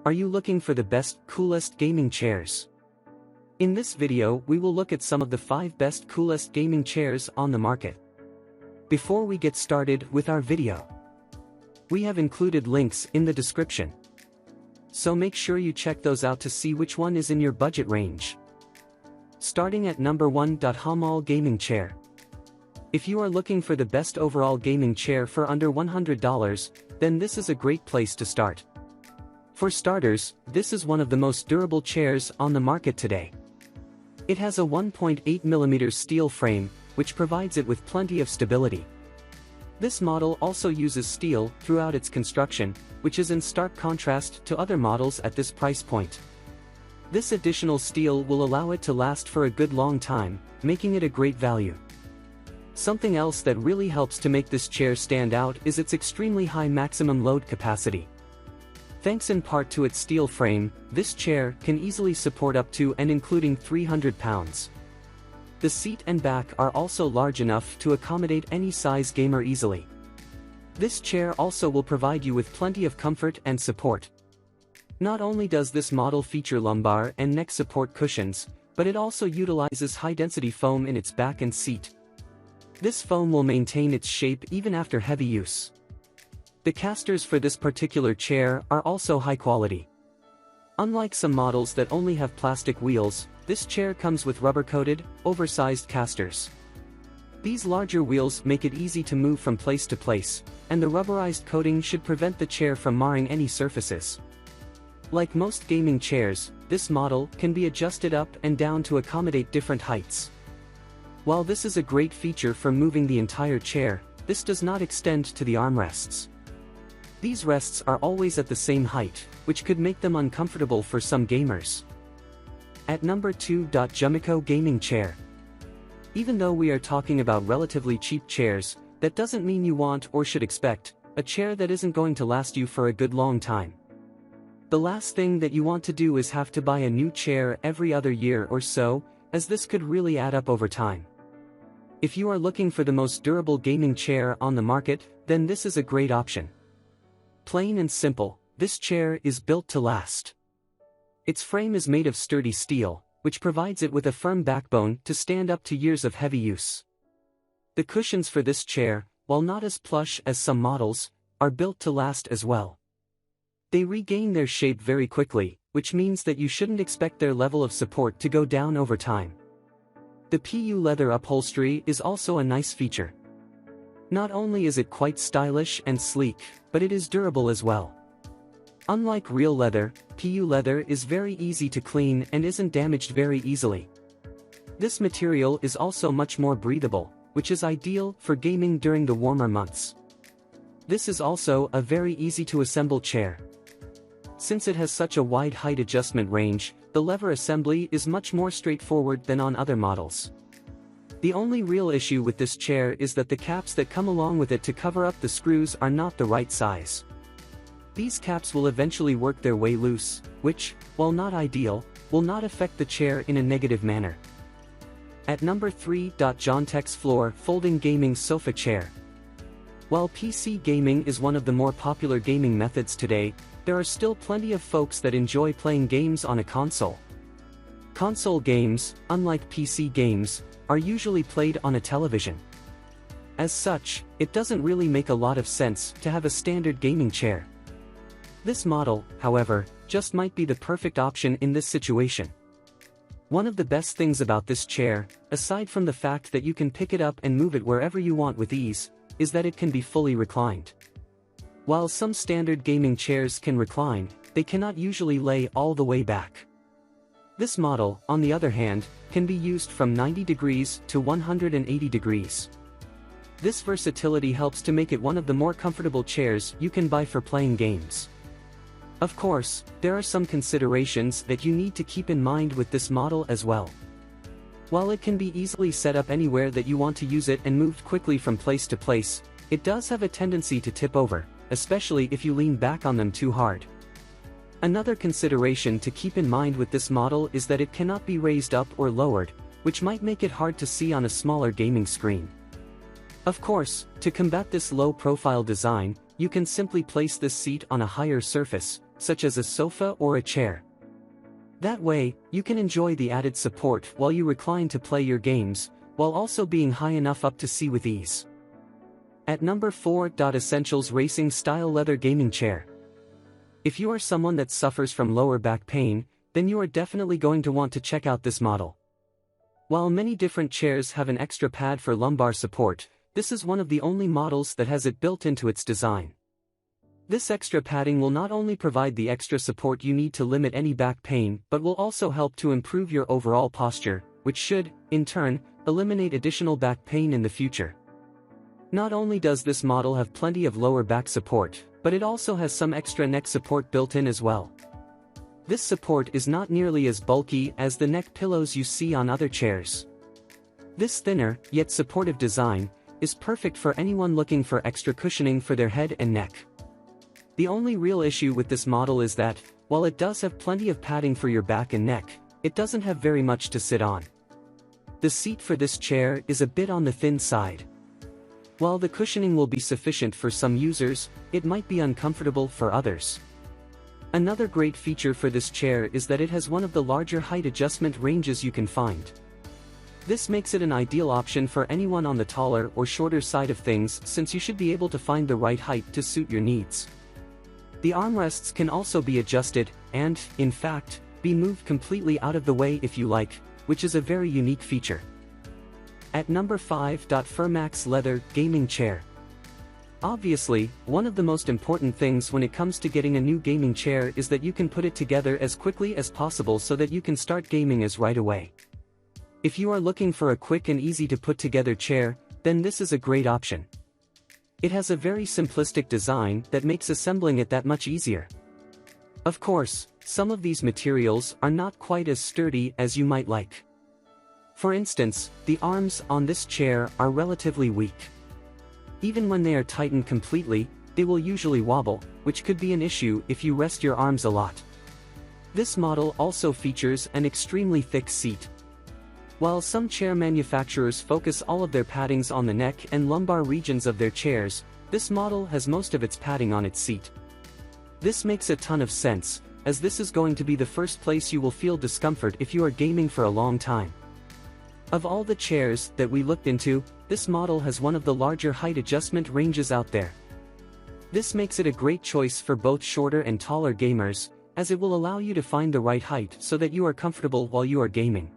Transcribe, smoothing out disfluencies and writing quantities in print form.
Are you looking for the best, coolest gaming chairs? In this video we will look at some of the 5 best coolest gaming chairs on the market. Before we get started with our video, we have included links in the description, so make sure you check those out to see which one is in your budget range. Starting at number 1. Hamal Gaming Chair. If you are looking for the best overall gaming chair for under $100, then this is a great place to start. For starters, this is one of the most durable chairs on the market today. It has a 1.8mm steel frame, which provides it with plenty of stability. This model also uses steel throughout its construction, which is in stark contrast to other models at this price point. This additional steel will allow it to last for a good long time, making it a great value. Something else that really helps to make this chair stand out is its extremely high maximum load capacity. Thanks in part to its steel frame, this chair can easily support up to and including 300 pounds. The seat and back are also large enough to accommodate any size gamer easily. This chair also will provide you with plenty of comfort and support. Not only does this model feature lumbar and neck support cushions, but it also utilizes high-density foam in its back and seat. This foam will maintain its shape even after heavy use. The casters for this particular chair are also high quality. Unlike some models that only have plastic wheels, this chair comes with rubber-coated, oversized casters. These larger wheels make it easy to move from place to place, and the rubberized coating should prevent the chair from marring any surfaces. Like most gaming chairs, this model can be adjusted up and down to accommodate different heights. While this is a great feature for moving the entire chair, this does not extend to the armrests. These rests are always at the same height, which could make them uncomfortable for some gamers. At number 2. Jumiko Gaming Chair. Even though we are talking about relatively cheap chairs, that doesn't mean you want or should expect a chair that isn't going to last you for a good long time. The last thing that you want to do is have to buy a new chair every other year or so, as this could really add up over time. If you are looking for the most durable gaming chair on the market, then this is a great option. Plain and simple, this chair is built to last. Its frame is made of sturdy steel, which provides it with a firm backbone to stand up to years of heavy use. The cushions for this chair, while not as plush as some models, are built to last as well. They regain their shape very quickly, which means that you shouldn't expect their level of support to go down over time. The PU leather upholstery is also a nice feature. Not only is it quite stylish and sleek, but it is durable as well. Unlike real leather, PU leather is very easy to clean and isn't damaged very easily. This material is also much more breathable, which is ideal for gaming during the warmer months. This is also a very easy to assemble chair. Since it has such a wide height adjustment range, the lever assembly is much more straightforward than on other models. The only real issue with this chair is that the caps that come along with it to cover up the screws are not the right size. These caps will eventually work their way loose, which, while not ideal, will not affect the chair in a negative manner. At number 3. Jontex Floor Folding Gaming Sofa Chair. While PC gaming is one of the more popular gaming methods today, there are still plenty of folks that enjoy playing games on a console. Console games, unlike PC games, are usually played on a television. As such, it doesn't really make a lot of sense to have a standard gaming chair. This model, however, just might be the perfect option in this situation. One of the best things about this chair, aside from the fact that you can pick it up and move it wherever you want with ease, is that it can be fully reclined. While some standard gaming chairs can recline, they cannot usually lay all the way back. This model, on the other hand, can be used from 90 degrees to 180 degrees. This versatility helps to make it one of the more comfortable chairs you can buy for playing games. Of course, there are some considerations that you need to keep in mind with this model as well. While it can be easily set up anywhere that you want to use it and moved quickly from place to place, it does have a tendency to tip over, especially if you lean back on them too hard. Another consideration to keep in mind with this model is that it cannot be raised up or lowered, which might make it hard to see on a smaller gaming screen. Of course, to combat this low-profile design, you can simply place this seat on a higher surface, such as a sofa or a chair. That way, you can enjoy the added support while you recline to play your games, while also being high enough up to see with ease. At number 4. Essentials Racing Style Leather Gaming Chair. If you are someone that suffers from lower back pain, then you are definitely going to want to check out this model. While many different chairs have an extra pad for lumbar support, this is one of the only models that has it built into its design. This extra padding will not only provide the extra support you need to limit any back pain but will also help to improve your overall posture, which should, in turn, eliminate additional back pain in the future. Not only does this model have plenty of lower back support, but it also has some extra neck support built in as well. This support is not nearly as bulky as the neck pillows you see on other chairs. This thinner, yet supportive design, is perfect for anyone looking for extra cushioning for their head and neck. The only real issue with this model is that, while it does have plenty of padding for your back and neck, it doesn't have very much to sit on. The seat for this chair is a bit on the thin side. While the cushioning will be sufficient for some users, it might be uncomfortable for others. Another great feature for this chair is that it has one of the larger height adjustment ranges you can find. This makes it an ideal option for anyone on the taller or shorter side of things, since you should be able to find the right height to suit your needs. The armrests can also be adjusted, and, in fact, be moved completely out of the way if you like, which is a very unique feature. At number 5. Furmax Leather Gaming Chair. Obviously, one of the most important things when it comes to getting a new gaming chair is that you can put it together as quickly as possible so that you can start gaming right away. If you are looking for a quick and easy to put together chair, then this is a great option. It has a very simplistic design that makes assembling it that much easier. Of course, some of these materials are not quite as sturdy as you might like. For instance, the arms on this chair are relatively weak. Even when they are tightened completely, they will usually wobble, which could be an issue if you rest your arms a lot. This model also features an extremely thick seat. While some chair manufacturers focus all of their paddings on the neck and lumbar regions of their chairs, this model has most of its padding on its seat. This makes a ton of sense, as this is going to be the first place you will feel discomfort if you are gaming for a long time. Of all the chairs that we looked into, this model has one of the larger height adjustment ranges out there. This makes it a great choice for both shorter and taller gamers, as it will allow you to find the right height so that you are comfortable while you are gaming.